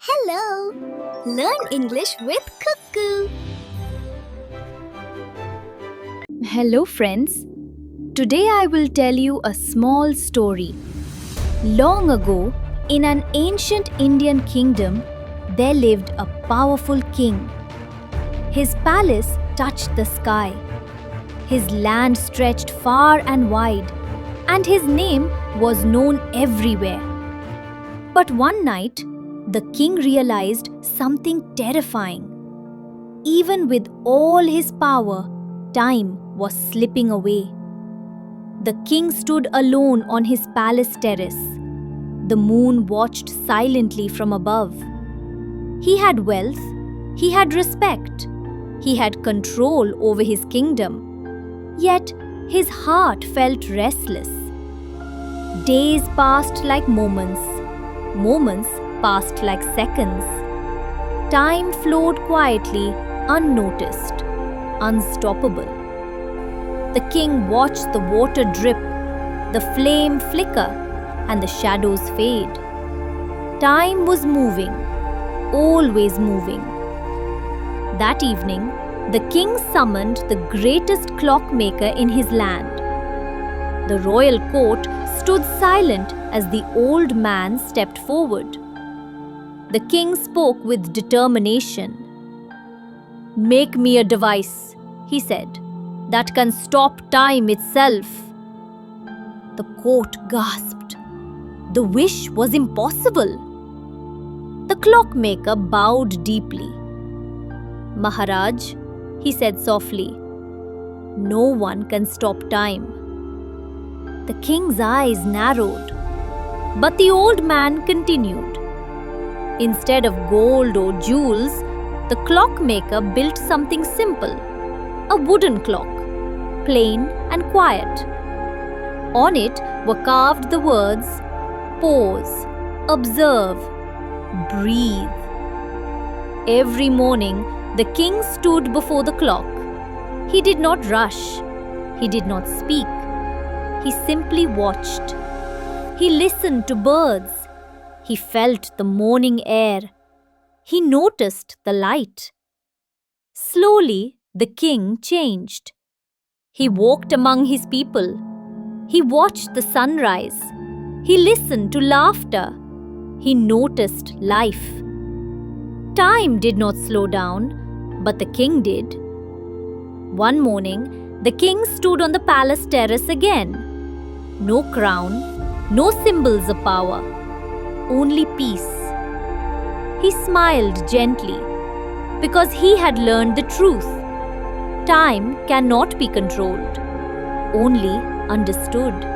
Hello! Learn English with Cuckoo. Hello, friends. Today I will tell you a small story. Long ago, in an ancient Indian kingdom, there lived a powerful king. His palace touched the sky. His land stretched far and wide, and his name was known everywhere. But one night, the king realized something terrifying. Even with all his power, time was slipping away. The king stood alone on his palace terrace. The moon watched silently from above. He had wealth, he had respect, he had control over his kingdom. Yet his heart felt restless. Days passed like moments, moments passed like seconds. Time flowed quietly, unnoticed, unstoppable. The king watched the water drip, the flame flicker, and the shadows fade. Time was moving, always moving. That evening, the king summoned the greatest clockmaker in his land. The royal court stood silent as the old man stepped forward. The king spoke with determination. "Make me a device," he said, "that can stop time itself." The court gasped. The wish was impossible. The clockmaker bowed deeply. "Maharaj," he said softly, "no one can stop time." The king's eyes narrowed, but the old man continued. Instead of gold or jewels, the clockmaker built something simple, a wooden clock, plain and quiet. On it were carved the words, "Pause, observe, breathe." Every morning, the king stood before the clock. He did not rush. He did not speak. He simply watched. He listened to birds. He felt the morning air. He noticed the light. Slowly, the king changed. He walked among his people. He watched the sunrise. He listened to laughter. He noticed life. Time did not slow down, but the king did. One morning, the king stood on the palace terrace again. No crown, no symbols of power, only peace. He smiled gently because he had learned the truth. Time cannot be controlled, only understood.